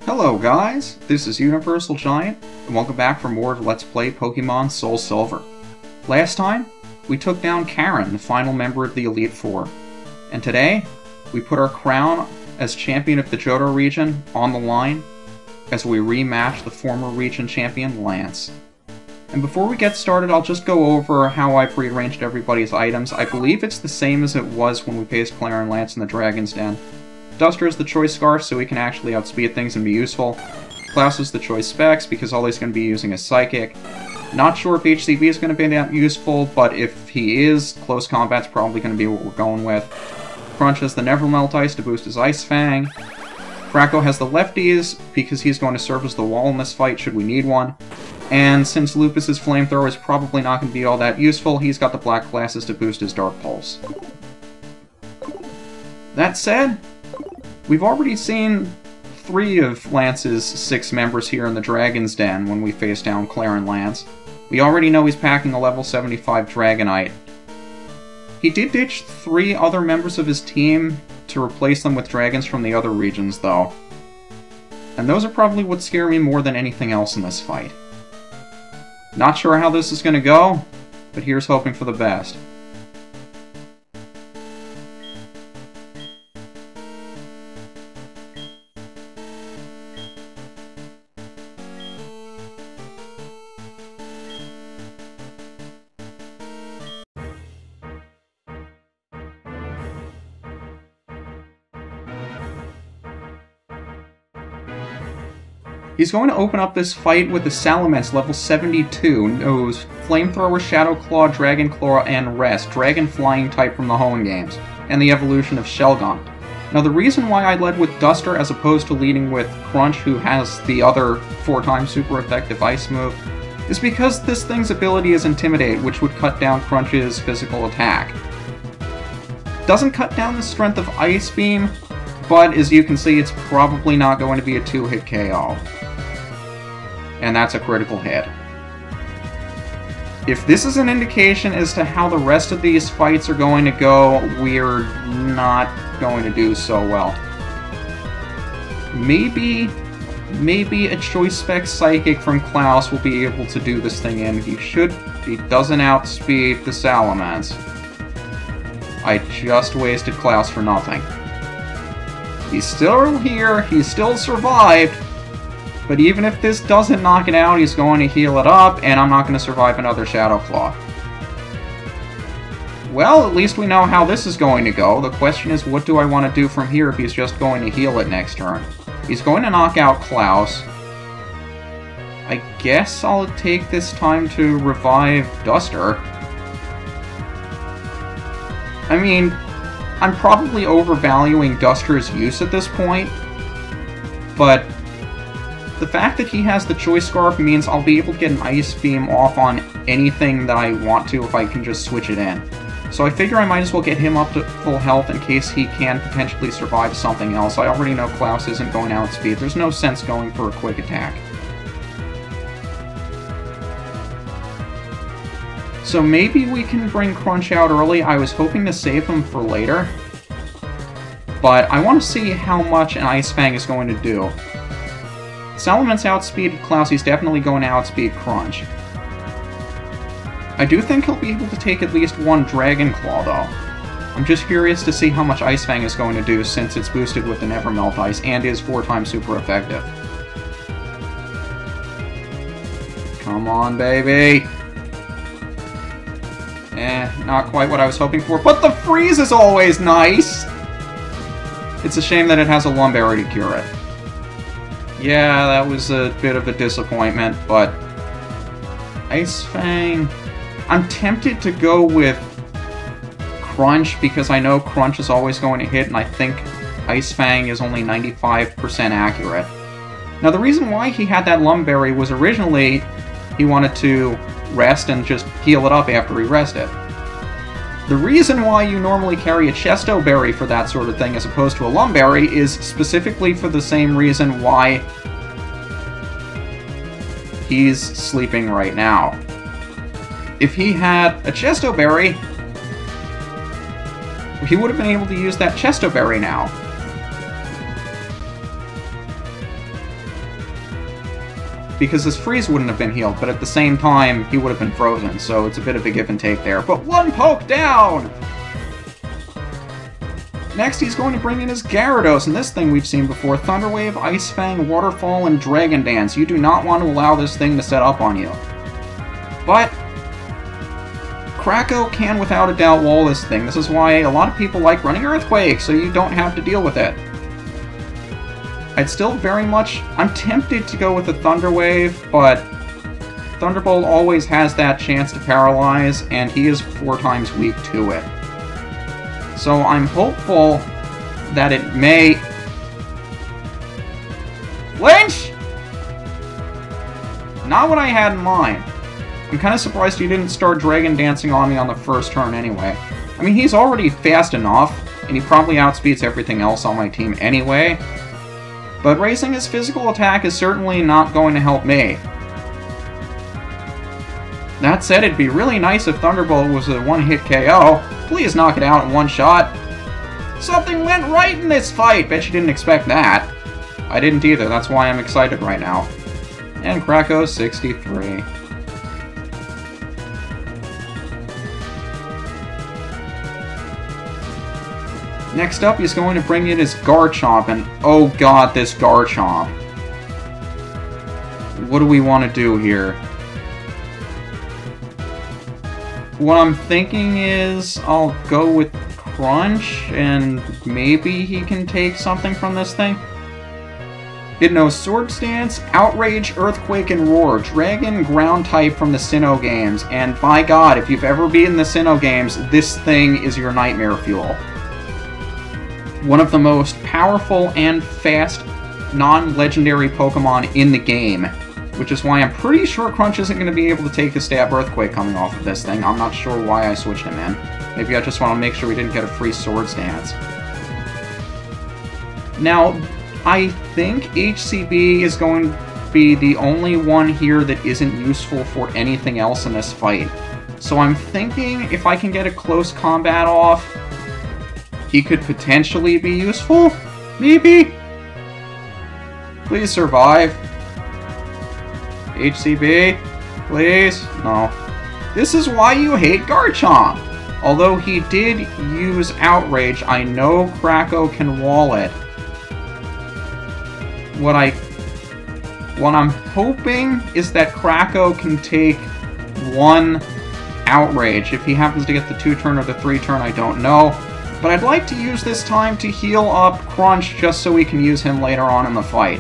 Hello guys, this is UniversalGiant, and welcome back for more of Let's Play Pokémon SoulSilver. Last time, we took down Karen, the final member of the Elite Four, and today, we put our crown as champion of the Johto region on the line as we rematch the former region champion, Lance. And before we get started, I'll just go over how I've rearranged everybody's items. I believe it's the same as it was when we faced Claire and Lance in the Dragon's Den. Duster is the choice scarf, so he can actually outspeed things and be useful. Klaus is the choice specs, because all he's going to be using is Psychic. Not sure if HCV is going to be that useful, but if he is, close combat's probably going to be what we're going with. Crunch has the Never Melt Ice to boost his Ice Fang. Krako has the lefties, because he's going to serve as the wall in this fight should we need one. And since Lupus's Flamethrower is probably not going to be all that useful, he's got the Black Glasses to boost his Dark Pulse. That said, we've already seen 3 of Lance's 6 members here in the Dragon's Den when we faced down Claire and Lance. We already know he's packing a level 75 Dragonite. He did ditch 3 other members of his team to replace them with dragons from the other regions, though. And those are probably what scare me more than anything else in this fight. Not sure how this is going to go, but here's hoping for the best. He's going to open up this fight with the Salamence, level 72, knows Flamethrower, Shadow Claw, Dragon Claw, and Rest, Dragon Flying type from the Hoenn games, and the evolution of Shelgon. Now the reason why I led with Duster as opposed to leading with Crunch, who has the other 4x super effective Ice move, is because this thing's ability is Intimidate, which would cut down Crunch's physical attack. Doesn't cut down the strength of Ice Beam, but as you can see, it's probably not going to be a 2-hit KO. And that's a critical hit. If this is an indication as to how the rest of these fights are going to go, we're not going to do so well. Maybe a Choice Spec Psychic from Klaus will be able to do this thing in. He doesn't outspeed the Salamence. I just wasted Klaus for nothing. He's still here, he's still survived, but even if this doesn't knock it out, he's going to heal it up, and I'm not going to survive another Shadow Claw. Well, at least we know how this is going to go. The question is, what do I want to do from here if he's just going to heal it next turn? He's going to knock out Klaus. I guess I'll take this time to revive Duster. I mean, I'm probably overvaluing Duster's use at this point, but the fact that he has the Choice Scarf means I'll be able to get an Ice Beam off on anything that I want to if I can just switch it in. So I figure I might as well get him up to full health in case he can potentially survive something else. I already know Klaus isn't going to outspeed. There's no sense going for a quick attack. So maybe we can bring Crunch out early. I was hoping to save him for later, but I want to see how much an Ice Fang is going to do. Salamence outspeeded Klaus, he's definitely going to outspeed Crunch. I do think he'll be able to take at least one Dragon Claw, though. I'm just curious to see how much Ice Fang is going to do since it's boosted with the Never Melt Ice and is 4x super effective. Come on, baby! Not quite what I was hoping for, but the freeze is always nice! It's a shame that it has a Lumberry to cure it. Yeah, that was a bit of a disappointment, but Ice Fang... I'm tempted to go with Crunch because I know Crunch is always going to hit, and I think Ice Fang is only 95% accurate. Now, the reason why he had that Lumberry was originally he wanted to rest and just heal it up after he rested. The reason why you normally carry a Chesto Berry for that sort of thing as opposed to a Lumberry is specifically for the same reason why he's sleeping right now. If he had a Chesto Berry, he would have been able to use that Chesto Berry now. because his freeze wouldn't have been healed, but at the same time, he would have been frozen, so it's a bit of a give and take there. But one poke down! Next, he's going to bring in his Gyarados, and this thing we've seen before. Thunder Wave, Ice Fang, Waterfall, and Dragon Dance. You do not want to allow this thing to set up on you. But Krako can, without a doubt, wall this thing. This is why a lot of people like running Earthquake, so you don't have to deal with it. I'd still very much... I'm tempted to go with a Thunder Wave, but Thunderbolt always has that chance to paralyze, and he is 4 times weak to it. So I'm hopeful that it may... Flinch! Not what I had in mind. I'm kind of surprised he didn't start Dragon Dancing on me on the first turn anyway. I mean, he's already fast enough, and he probably outspeeds everything else on my team anyway. But raising his physical attack is certainly not going to help me. That said, it'd be really nice if Thunderbolt was a one-hit KO. Please knock it out in one shot. Something went right in this fight! Bet you didn't expect that. I didn't either, that's why I'm excited right now. And Krako 63. Next up, he's going to bring in his Garchomp, and oh god, this Garchomp. What do we want to do here? What I'm thinking is I'll go with Crunch, and maybe he can take something from this thing. It knows Sword Stance, Outrage, Earthquake, and Roar. Dragon, Ground type from the Sinnoh games, and by god, if you've ever beaten the Sinnoh games, this thing is your nightmare fuel. One of the most powerful and fast non-legendary Pokemon in the game, which is why I'm pretty sure Crunch isn't going to be able to take a stab Earthquake coming off of this thing. I'm not sure why I switched him in. Maybe I just want to make sure we didn't get a free Sword Stance. Now, I think HCB is going to be the only one here that isn't useful for anything else in this fight. So I'm thinking if I can get a close combat off, he could potentially be useful? Maybe? Please survive. HCB? Please? No. This is why you hate Garchomp! Although he did use Outrage, I know Krako can wall it. What I'm hoping is that Krako can take one Outrage. If he happens to get the 2-turn or the 3-turn, I don't know. But I'd like to use this time to heal up Crunch just so we can use him later on in the fight.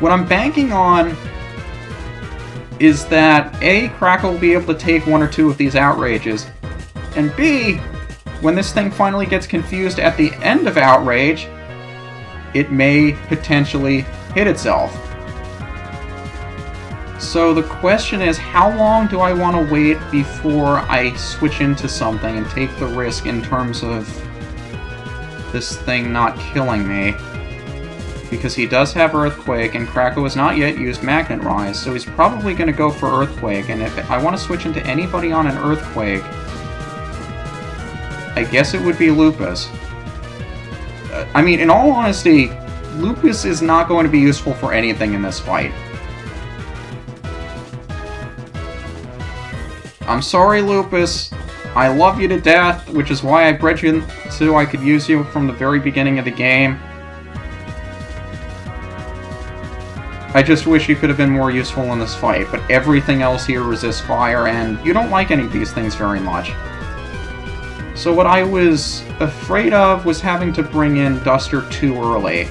What I'm banking on is that A, Krako will be able to take 1 or 2 of these Outrages, and B, when this thing finally gets confused at the end of Outrage, it may potentially hit itself. So the question is, how long do I want to wait before I switch into something and take the risk in terms of this thing not killing me? Because he does have Earthquake, and Krako has not yet used Magnet Rise, so he's probably going to go for Earthquake, and if I want to switch into anybody on an Earthquake, I guess it would be Lupus. I mean, in all honesty, Lupus is not going to be useful for anything in this fight. I'm sorry, Lupus. I love you to death, which is why I bred you so I could use you from the very beginning of the game. I just wish you could have been more useful in this fight, but everything else here resists fire, and you don't like any of these things very much. So what I was afraid of was having to bring in Duster too early.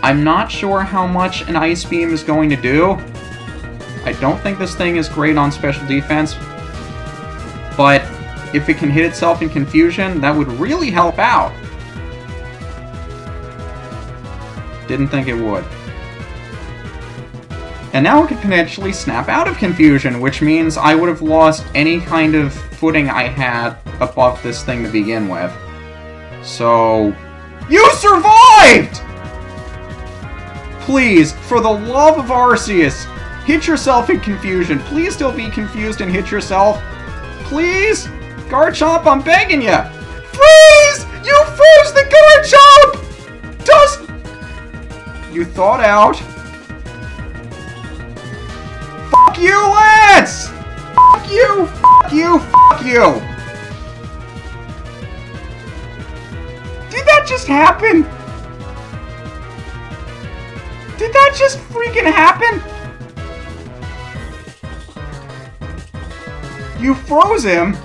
I'm not sure how much an Ice Beam is going to do. I don't think this thing is great on special defense, but if it can hit itself in confusion, that would really help out. Didn't think it would. And now it could potentially snap out of confusion, which means I would have lost any kind of footing I had above this thing to begin with. So... You survived! Please, for the love of Arceus, hit yourself in confusion. Please don't be confused and hit yourself. Please? Garchomp, I'm begging you. Please! You froze the Garchomp! You thought out. you, Lance! Fuck you! Fuck you! Fuck you! Did that just happen? Did that just freaking happen? You froze him?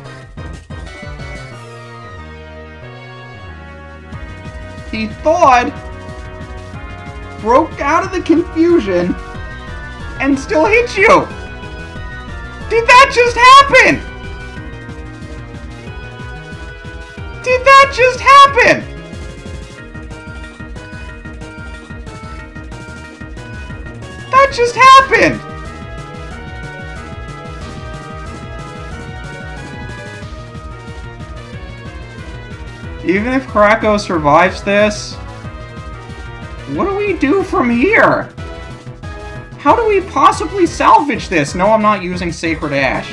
He thawed, broke out of the confusion, and still hit you! Did that just happen? Did that just happen? That just happened! Even if Krako survives this, what do we do from here? How do we possibly salvage this? No, I'm not using Sacred Ash.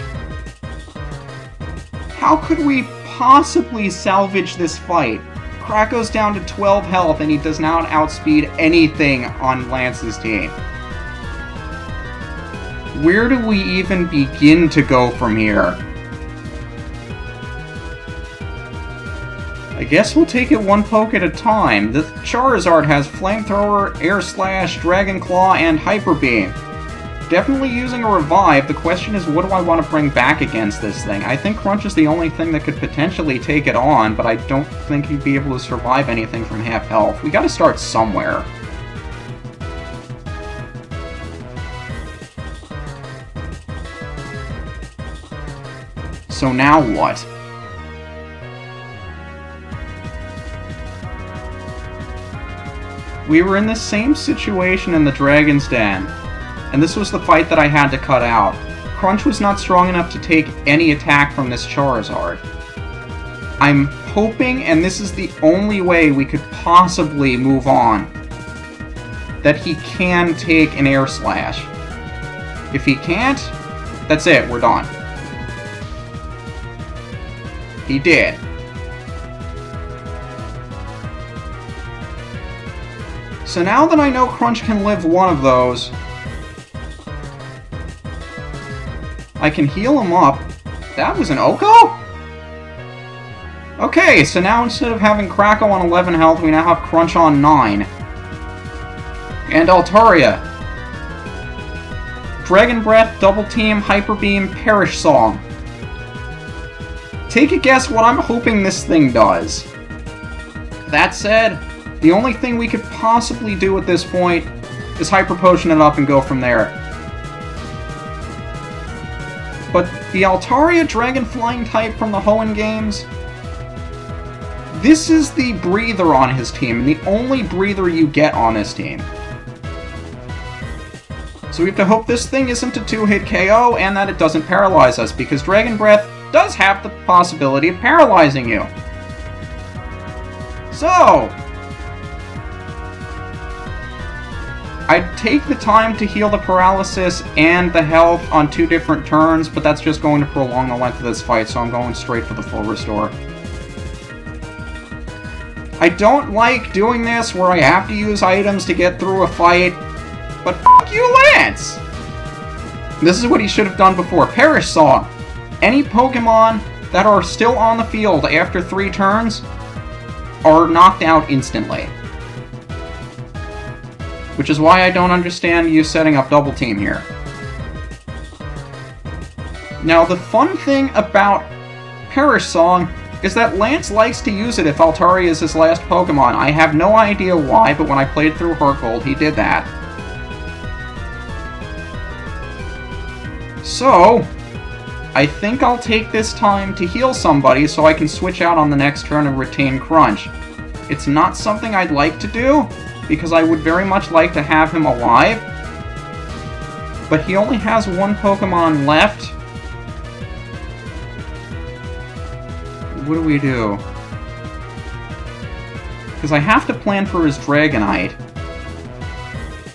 How could we possibly salvage this fight? Krako's down to 12 health and he does not outspeed anything on Lance's team. Where do we even begin to go from here? I guess we'll take it one poke at a time. The Charizard has Flamethrower, Air Slash, Dragon Claw, and Hyper Beam. Definitely using a Revive. The question is, what do I want to bring back against this thing? I think Crunch is the only thing that could potentially take it on, but I don't think he'd be able to survive anything from half health. We gotta start somewhere. So now what? We were in the same situation in the Dragon's Den, and this was the fight that I had to cut out. Crunch was not strong enough to take any attack from this Charizard. I'm hoping, and this is the only way we could possibly move on, that he can take an Air Slash. If he can't, that's it, we're done. He did. So now that I know Crunch can live one of those, I can heal him up. That was an Oko? Okay, so now instead of having Krako on 11 health, we now have Crunch on 9. And Altaria. Dragon Breath, Double Team, Hyper Beam, Perish Song. Take a guess what I'm hoping this thing does. That said, the only thing we could possibly do at this point is Hyper Potion it up and go from there. But the Altaria Dragon Flying type from the Hoenn games, this is the breather on his team, and the only breather you get on this team. So we have to hope this thing isn't a 2-hit KO and that it doesn't paralyze us, because Dragon Breath does have the possibility of paralyzing you. So, I'd take the time to heal the paralysis and the health on 2 different turns, but that's just going to prolong the length of this fight, so I'm going straight for the full restore. I don't like doing this where I have to use items to get through a fight, but fuck you, Lance! This is what he should have done before. Perish Song. Any Pokemon that are still on the field after 3 turns are knocked out instantly. Which is why I don't understand you setting up Double Team here. Now, the fun thing about Perish Song is that Lance likes to use it if Altaria is his last Pokemon. I have no idea why, but when I played through Heart Gold, he did that. So, I think I'll take this time to heal somebody so I can switch out on the next turn and retain Crunch. It's not something I'd like to do, because I would very much like to have him alive, but he only has 1 Pokemon left. What do we do? Because I have to plan for his Dragonite,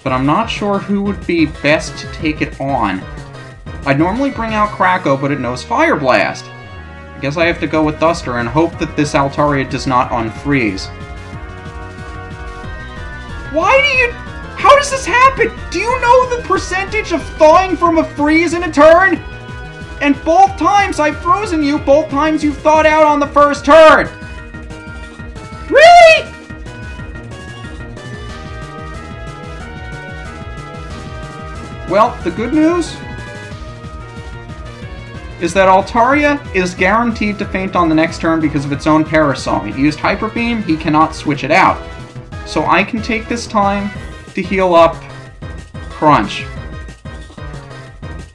but I'm not sure who would be best to take it on. I'd normally bring out Krako, but it knows Fire Blast. I guess I have to go with Duster and hope that this Altaria does not unfreeze. Why do you... How does this happen? Do you know the percentage of thawing from a freeze in a turn? And both times I've frozen you, both times you've thawed out on the first turn. Really? Well, the good news is that Altaria is guaranteed to faint on the next turn because of its own Parasol. It used Hyper Beam, he cannot switch it out. So I can take this time to heal up Crunch.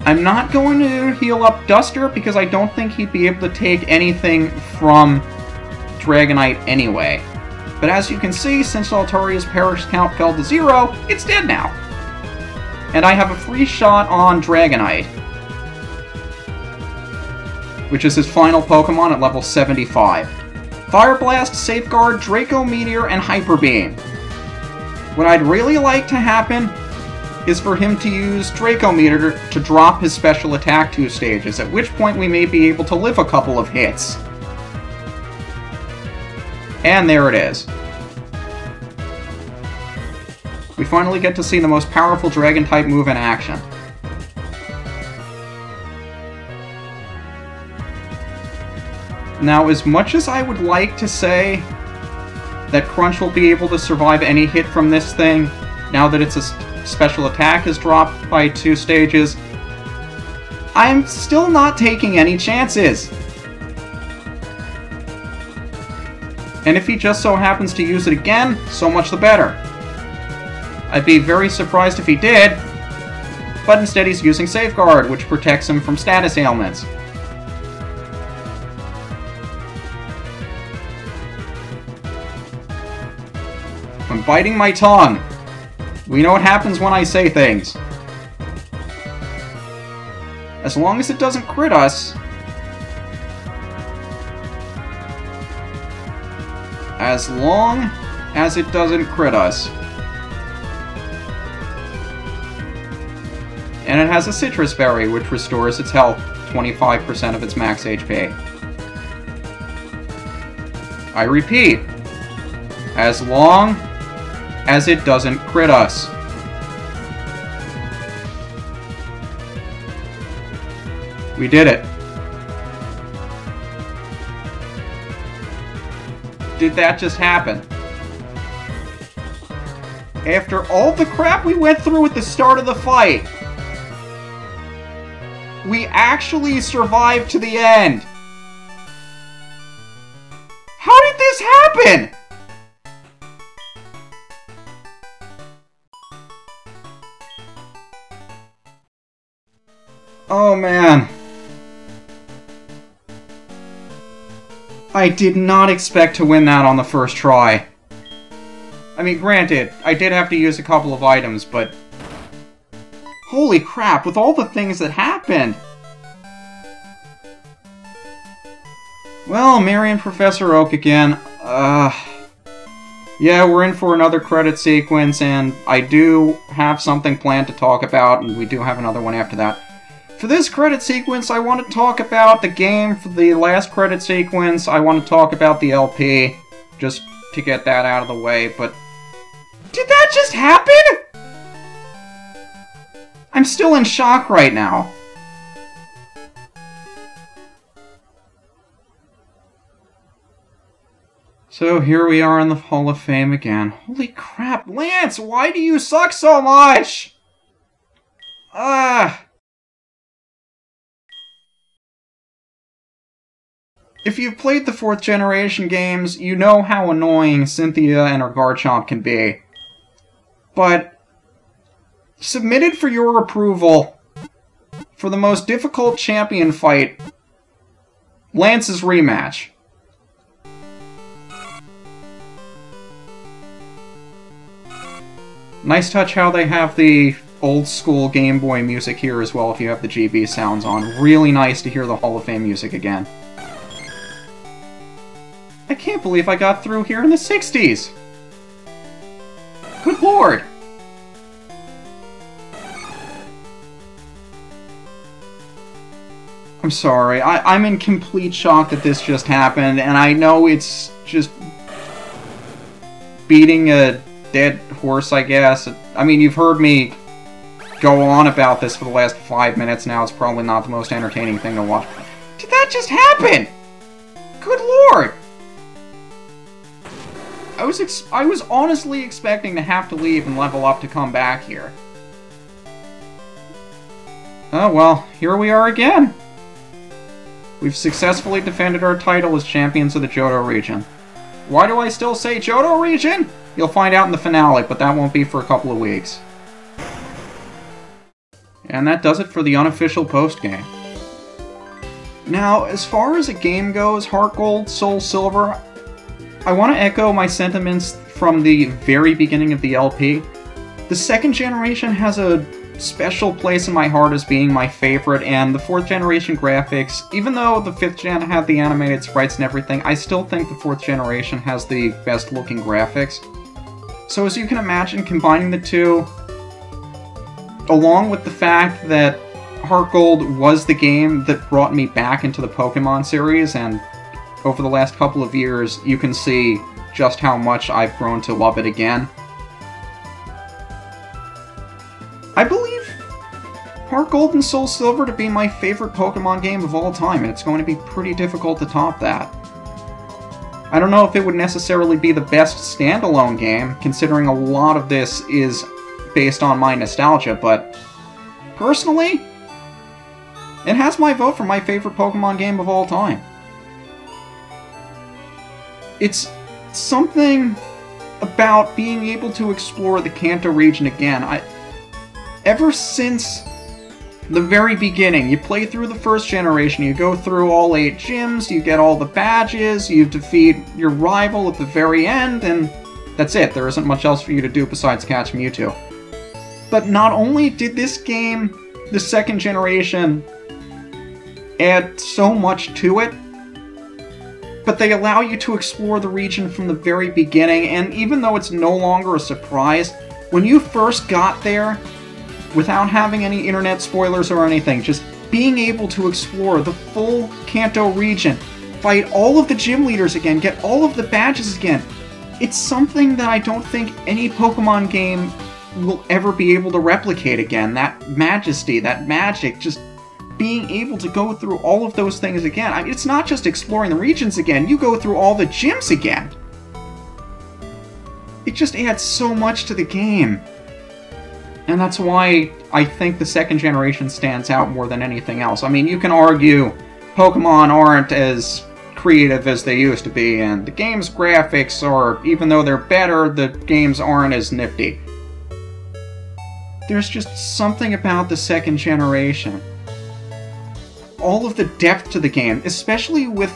I'm not going to heal up Duster because I don't think he'd be able to take anything from Dragonite anyway. But as you can see, since Altaria's Perish count fell to 0, it's dead now. And I have a free shot on Dragonite, which is his final Pokemon at level 75. Fire Blast, Safeguard, Draco Meteor, and Hyper Beam. What I'd really like to happen is for him to use Draco Meteor to drop his special attack 2 stages, at which point we may be able to live a couple of hits. And there it is. We finally get to see the most powerful Dragon-type move in action. Now, as much as I would like to say that Crunch will be able to survive any hit from this thing, now that its special attack is dropped by 2 stages, I'm still not taking any chances. And if he just so happens to use it again, so much the better. I'd be very surprised if he did, but instead he's using Safeguard, which protects him from status ailments. I'm biting my tongue. We know what happens when I say things. As long as it doesn't crit us. As long as it doesn't crit us. And it has a Citrus Berry, which restores its health 25% of its max HP. I repeat, as long as it doesn't crit us. We did it. Did that just happen? After all the crap we went through at the start of the fight, we actually survived to the end. How did this happen? Oh man. I did not expect to win that on the first try. I mean, granted, I did have to use a couple of items, but holy crap, with all the things that happened! Well, Marion Professor Oak again. Yeah, we're in for another credit sequence, and I do have something planned to talk about, and we do have another one after that. For this credit sequence, I want to talk about the game. For the last credit sequence, I want to talk about the LP, just to get that out of the way, but did that just happen? I'm still in shock right now. So here we are in the Hall of Fame again. Holy crap, Lance, why do you suck so much? If you've played the 4th generation games, you know how annoying Cynthia and her Garchomp can be. But submitted for your approval for the most difficult champion fight, Lance's rematch. Nice touch how they have the old school Game Boy music here as well if you have the GB sounds on. Really nice to hear the Hall of Fame music again. I can't believe I got through here in the 60s! Good lord! I'm sorry, I'm in complete shock that this just happened, and I know it's just beating a dead horse, I guess. I mean, you've heard me go on about this for the last 5 minutes now. It's probably not the most entertaining thing to watch. Did that just happen? Good lord! I was honestly expecting to have to leave and level up to come back here. Oh well, here we are again. We've successfully defended our title as champions of the Johto region. Why do I still say Johto region? You'll find out in the finale, but that won't be for a couple of weeks. And that does it for the unofficial post-game. Now, as far as a game goes, Heart Gold, Soul Silver, I want to echo my sentiments from the very beginning of the LP. The second generation has a special place in my heart as being my favorite, and the 4th generation graphics, even though the 5th gen had the animated sprites and everything, I still think the 4th generation has the best looking graphics. So as you can imagine, combining the two, along with the fact that Heart Gold was the game that brought me back into the Pokemon series, and over the last couple of years, you can see just how much I've grown to love it again. I believe Heart Gold and Soul Silver to be my favorite Pokemon game of all time, and it's going to be pretty difficult to top that. I don't know if it would necessarily be the best standalone game, considering a lot of this is based on my nostalgia, but personally, it has my vote for my favorite Pokemon game of all time. It's something about being able to explore the Kanto region again. Ever since the very beginning, you play through the 1st generation, you go through all 8 gyms, you get all the badges, you defeat your rival at the very end, and that's it. There isn't much else for you to do besides catch Mewtwo. But not only did this game, the 2nd generation, add so much to it, but they allow you to explore the region from the very beginning, and even though it's no longer a surprise, when you first got there, without having any internet spoilers or anything, just being able to explore the full Kanto region, fight all of the gym leaders again, get all of the badges again, it's something that I don't think any Pokemon game will ever be able to replicate again. That majesty, that magic, just being able to go through all of those things again. I mean, it's not just exploring the regions again, you go through all the gyms again. It just adds so much to the game. And that's why I think the 2nd generation stands out more than anything else. I mean, you can argue Pokemon aren't as creative as they used to be, and the game's graphics are, even though they're better, the games aren't as nifty. There's just something about the 2nd generation. All of the depth to the game, especially with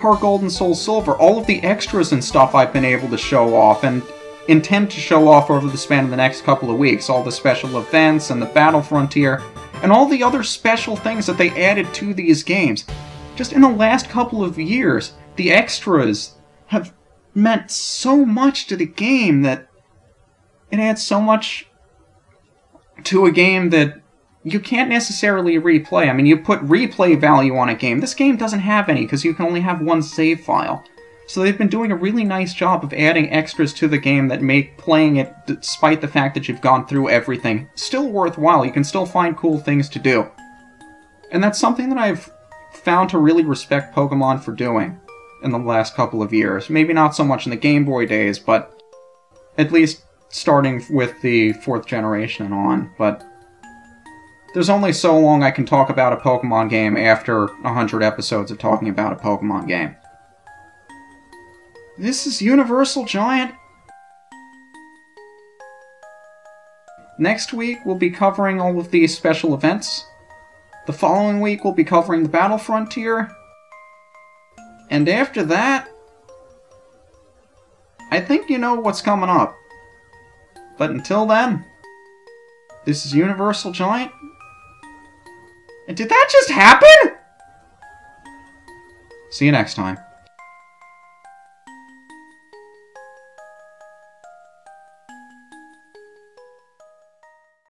Heart Gold and Soul Silver, all of the extras and stuff I've been able to show off, and intend to show off over the span of the next couple of weeks. All the special events and the Battle Frontier, and all the other special things that they added to these games. Just in the last couple of years, the extras have meant so much to the game that it adds so much to a game that you can't necessarily replay. I mean, you put replay value on a game. This game doesn't have any because you can only have one save file. So they've been doing a really nice job of adding extras to the game that make playing it, despite the fact that you've gone through everything, still worthwhile. You can still find cool things to do. And that's something that I've found to really respect Pokemon for doing in the last couple of years. Maybe not so much in the Game Boy days, but at least starting with the 4th generation and on. But there's only so long I can talk about a Pokemon game after 100 episodes of talking about a Pokemon game. This is UniversalGiant. Next week, we'll be covering all of these special events. The following week, we'll be covering the Battle Frontier. And after that, I think you know what's coming up. But until then, this is UniversalGiant. And did that just happen? See you next time.